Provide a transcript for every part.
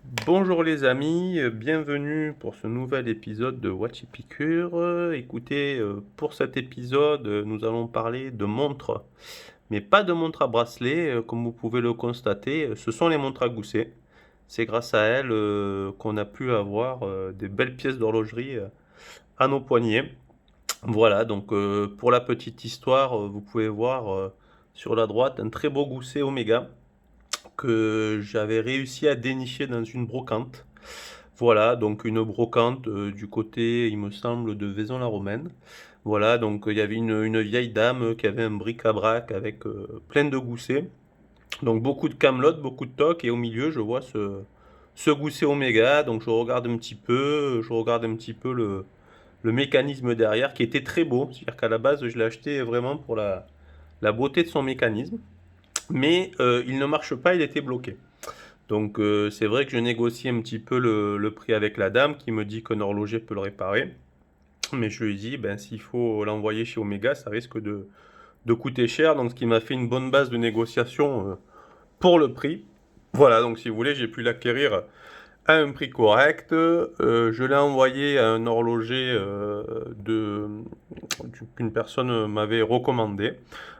Bonjour les amis, bienvenue pour ce nouvel épisode de Watch Epicure. Écoutez, pour cet épisode, nous allons parler de montres, mais pas de montres à bracelet, comme vous pouvez le constater, ce sont les montres à gousset. C'est grâce à elles qu'on a pu avoir des belles pièces d'horlogerie à nos poignets. Voilà, donc pour la petite histoire, vous pouvez voir sur la droite un très beau gousset Omega que j'avais réussi à dénicher dans une brocante. Voilà, donc une brocante du côté, il me semble, de Vaison-la-Romaine. Voilà, donc il y avait une vieille dame qui avait un bric-à-brac avec plein de goussets. Donc beaucoup de camelotes, beaucoup de tocs, et au milieu, je vois ce gousset Oméga. Donc je regarde un petit peu le mécanisme derrière qui était très beau. C'est-à-dire qu'à la base, je l'ai acheté vraiment pour la beauté de son mécanisme. Mais il ne marche pas, il était bloqué. Donc c'est vrai que je négocie un petit peu le prix avec la dame qui me dit qu'un horloger peut le réparer. Mais je lui dis, ben, s'il faut l'envoyer chez Omega, ça risque de coûter cher. Donc ce qui m'a fait une bonne base de négociation pour le prix. Voilà, donc si vous voulez, j'ai pu l'acquérir à un prix correct. Je l'ai envoyé à un horloger qu'une personne m'avait recommandé.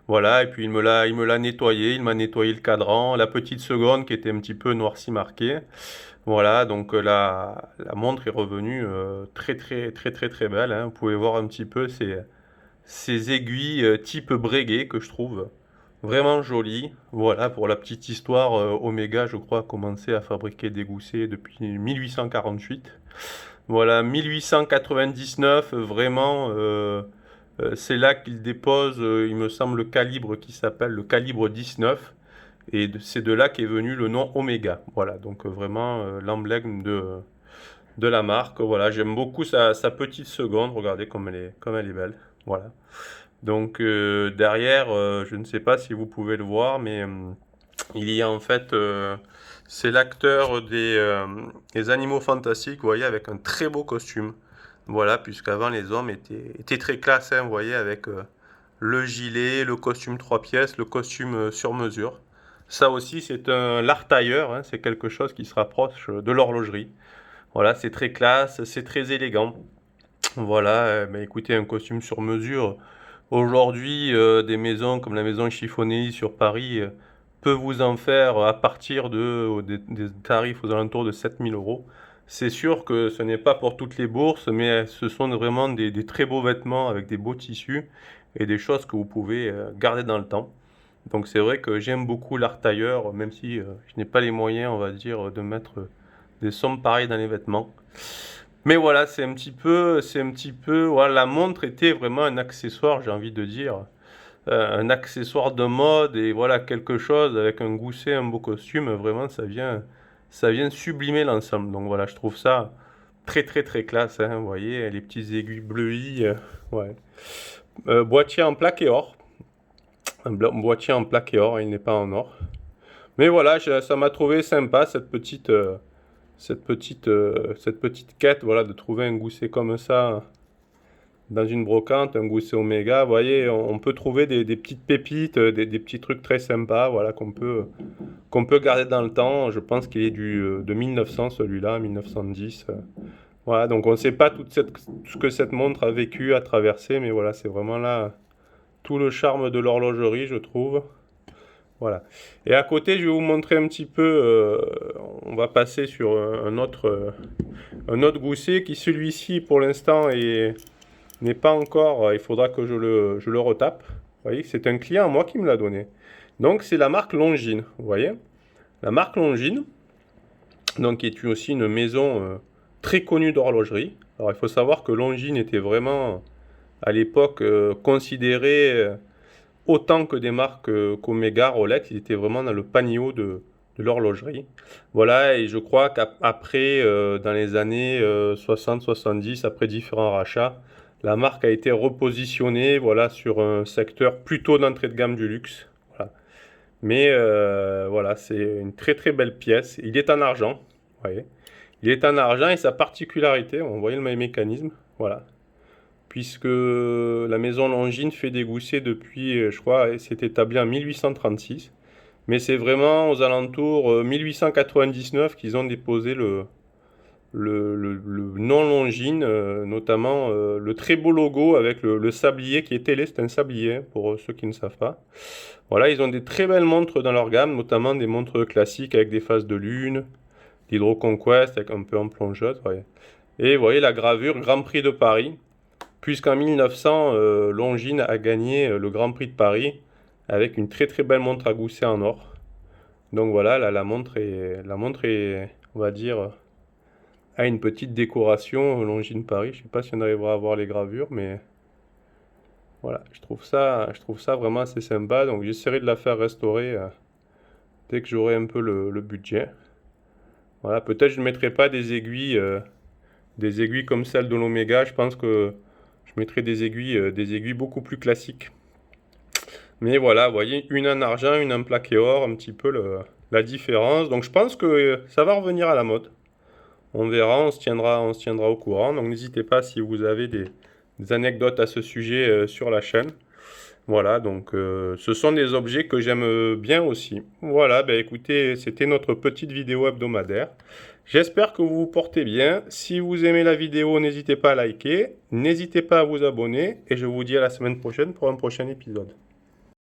Voilà, et puis il me l'a nettoyé, il m'a nettoyé le cadran, la petite seconde qui était un petit peu noirci marquée. Voilà, donc la montre est revenue très très très très très belle, hein. Vous pouvez voir un petit peu ces aiguilles type Breguet que je trouve vraiment jolies. Voilà, pour la petite histoire, Omega, je crois, a commencé à fabriquer des goussets depuis 1848. Voilà, 1899, vraiment, c'est là qu'il dépose, il me semble, le calibre qui s'appelle le calibre 19. Et c'est de là qu'est venu le nom Omega. Voilà, donc vraiment l'emblème de la marque. Voilà, j'aime beaucoup sa petite seconde. Regardez comme elle est belle. Voilà. Donc derrière, je ne sais pas si vous pouvez le voir, mais il y a en fait, c'est l'acteur des Animaux Fantastiques, vous voyez, avec un très beau costume. Voilà, puisqu'avant les hommes étaient très classe, hein, vous voyez, avec le gilet, le costume 3 pièces, le costume sur mesure. Ça aussi, c'est un l'art tailleur, hein, c'est quelque chose qui se rapproche de l'horlogerie. Voilà, c'est très classe, c'est très élégant. Voilà, mais écoutez, un costume sur mesure. Aujourd'hui, des maisons comme la maison Chiffonnet sur Paris peuvent vous en faire à partir des tarifs aux alentours de 7 000 euros. C'est sûr que ce n'est pas pour toutes les bourses, mais ce sont vraiment des très beaux vêtements avec des beaux tissus et des choses que vous pouvez garder dans le temps. Donc c'est vrai que j'aime beaucoup l'art tailleur, même si je n'ai pas les moyens, on va dire, de mettre des sommes pareilles dans les vêtements. Mais voilà, c'est un petit peu, voilà, la montre était vraiment un accessoire, j'ai envie de dire, un accessoire de mode et voilà quelque chose avec un gousset, un beau costume, vraiment ça vient sublimer l'ensemble. Donc voilà, je trouve ça très très très classe, hein, vous voyez, les petites aiguilles bleuies, ouais. Boîtier en plaque et or, boîtier en plaque et or, il n'est pas en or. Mais voilà, ça m'a trouvé sympa cette petite quête, voilà, de trouver un gousset comme ça dans une brocante, un gousset Oméga. Vous voyez, on peut trouver des petites pépites, des petits trucs très sympas, voilà, qu'on peut garder dans le temps. Je pense qu'il est de 1900 celui-là, 1910. Voilà, donc on ne sait pas tout ce que cette montre a vécu, a traversé, mais voilà, c'est vraiment là tout le charme de l'horlogerie, je trouve. Voilà. Et à côté, je vais vous montrer un petit peu, on va passer sur un autre gousset qui celui-ci pour l'instant n'est pas encore, il faudra que je le retape. Vous voyez, c'est un client à moi qui me l'a donné. Donc c'est la marque Longines, vous voyez. La marque Longines, donc qui est aussi une maison très connue d'horlogerie. Alors il faut savoir que Longines était vraiment à l'époque considéré autant que des marques qu'Omega, Rolex, ils étaient vraiment dans le panier haut de l'horlogerie. Voilà, et je crois qu'après, dans les années 60-70, après différents rachats, la marque a été repositionnée, voilà, sur un secteur plutôt d'entrée de gamme du luxe. Voilà. Mais voilà, c'est une très très belle pièce. Il est en argent, vous voyez. Il est en argent et sa particularité, on voit le même mécanisme, voilà, puisque la maison Longines fait des goussets depuis, je crois, c'est établi en 1836. Mais c'est vraiment aux alentours 1899 qu'ils ont déposé le nom Longines, notamment le très beau logo avec le sablier qui est télé, c'est un sablier pour ceux qui ne savent pas. Voilà, ils ont des très belles montres dans leur gamme, notamment des montres classiques avec des phases de lune, l'Hydro Conquest avec un peu en plongeuse. Ouais. Et vous voyez la gravure Grand Prix de Paris, puisqu'en 1900, Longines a gagné le Grand Prix de Paris avec une très très belle montre à gousset en or. Donc voilà, là, la montre est, on va dire, a une petite décoration Longines Paris. Je sais pas si on arrivera à voir les gravures, mais voilà, je trouve ça vraiment assez sympa. Donc j'essaierai de la faire restaurer dès que j'aurai un peu le budget. Voilà, peut-être je ne mettrai pas des aiguilles comme celle de l'Omega. Je pense que je mettrai des aiguilles beaucoup plus classiques. Mais voilà, vous voyez, une en argent, une en plaqué or, un petit peu la différence. Donc je pense que ça va revenir à la mode. On verra, on se tiendra au courant. Donc n'hésitez pas si vous avez des anecdotes à ce sujet sur la chaîne. Voilà, donc ce sont des objets que j'aime bien aussi. Voilà, ben écoutez, c'était notre petite vidéo hebdomadaire. J'espère que vous vous portez bien. Si vous aimez la vidéo, n'hésitez pas à liker, n'hésitez pas à vous abonner et je vous dis à la semaine prochaine pour un prochain épisode.